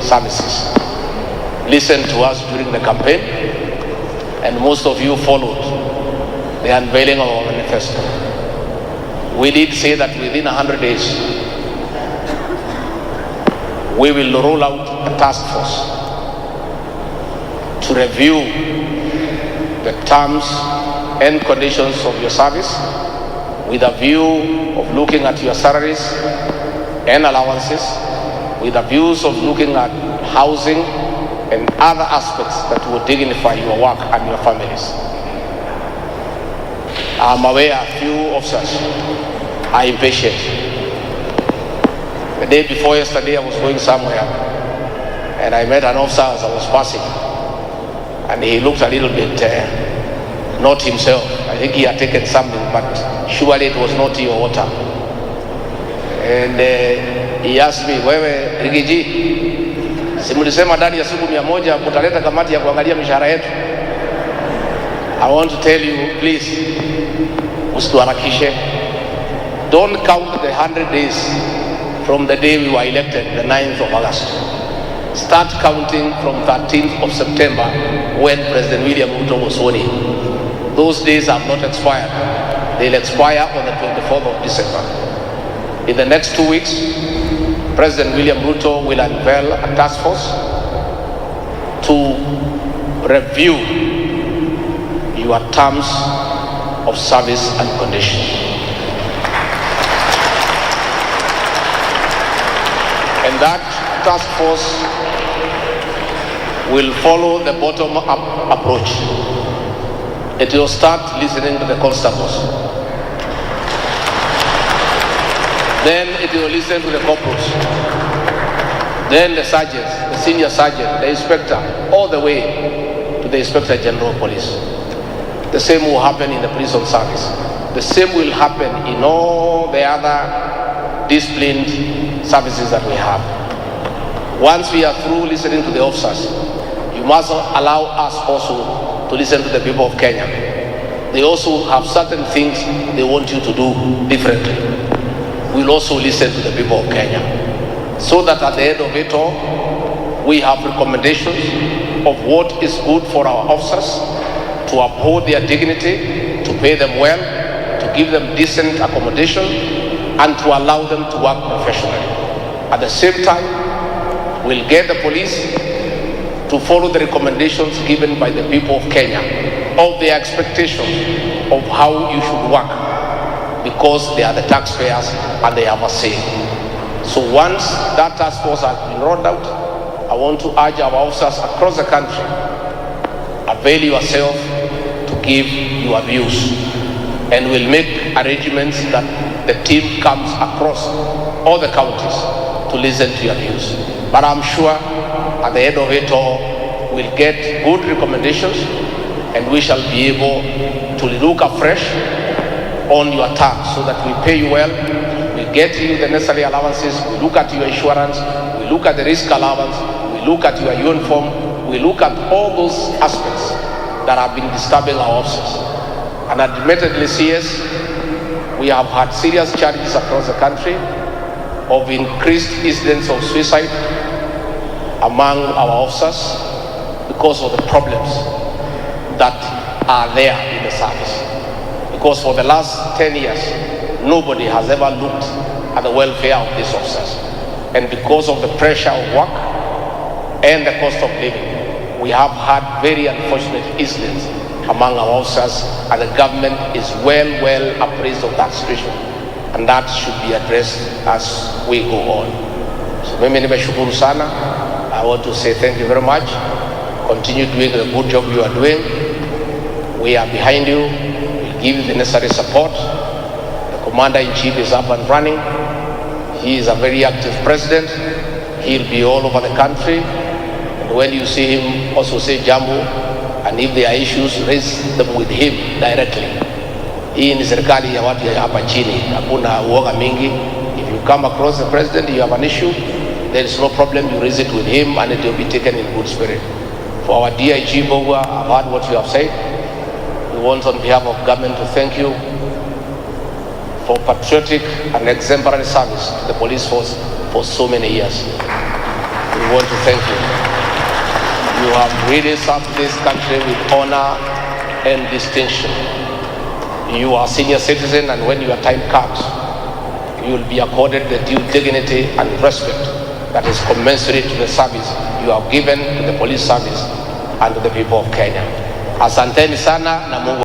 services. Listen to us during the campaign, and most of you followed the unveiling of our manifesto. We did say that within 100 days, we will roll out a task force to review the terms and conditions of your service with a view of looking at your salaries and allowances, with the views of looking at housing and other aspects that will dignify your work and your families. I'm aware a few officers are impatient. The day before yesterday, I was going somewhere and I met an officer as I was passing, and he looked a little bit not himself. I think he had taken something, but surely it was not tea or water. And he asked me, wewe Rigiji, si mlisema ndani ya siku 100 mutaleta kamati ya kuangalia mishahara yetu? I want to tell you, please, usituharakishe. Don't count the 100 days from the day we were elected, the 9th of August. Start counting from 13th of September when President William Ruto was sworn in. Those days have not expired. They'll expire on the 24th of December. In the next 2 weeks, President William Ruto will unveil a task force to review your terms of service and conditions. And that task force will follow the bottom-up approach. It will start listening to the constables. Then it will listen to the corporals. Then the sergeants, the senior sergeant, the inspector, all the way to the Inspector General of Police. The same will happen in the prison service. The same will happen in all the other disciplined services that we have. Once we are through listening to the officers, you must allow us also to listen to the people of Kenya. They also have certain things they want you to do differently. We'll also listen to the people of Kenya, so that at the end of it all, we have recommendations of what is good for our officers, to uphold their dignity, to pay them well, to give them decent accommodation, and to allow them to work professionally. At the same time, we'll get the police to follow the recommendations given by the people of Kenya of their expectation of how you should work, because they are the taxpayers and they have a say. So once that task force has been rolled out, I want to urge our officers across the country, avail yourself to give your views, and we'll make arrangements that the team comes across all the counties to listen to your views. But I'm sure at the end of it all, we'll get good recommendations, and we shall be able to look afresh on your terms so that we pay you well, we get you the necessary allowances, we look at your insurance, we look at the risk allowance, we look at your uniform, we look at all those aspects that have been disturbing our officers. And admittedly, CS, we have had serious challenges across the country of increased incidents of suicide among our officers because of the problems that are there in the service. Because for the last 10 years, nobody has ever looked at the welfare of these officers. And because of the pressure of work and the cost of living, we have had very unfortunate incidents among our officers, and the government is well appraised of that situation. And that should be addressed as we go on. So mimi nimeshukuru sana. I want to say thank you very much. Continue doing the good job you are doing. We are behind you. We'll give you the necessary support. The Commander-in-Chief is up and running. He is a very active president. He'll be all over the country. And when you see him, also say jambo. And if there are issues, raise them with him directly. Hii ni serikali ya watu ya hapa chini. Hakuna uoga mingi. If you come across the president, you have an issue, there is no problem. You raise it with him and it will be taken in good spirit. For our DIG Bogwa, I've heard what you have said. We want on behalf of government to thank you for patriotic and exemplary service to the police force for so many years. We want to thank you. You have really served this country with honor and distinction. You are a senior citizen, and when your time comes, you will be accorded the due dignity and respect that is commensurate to the service you have given to the police service and to the people of Kenya. Asanteni sana na Mungu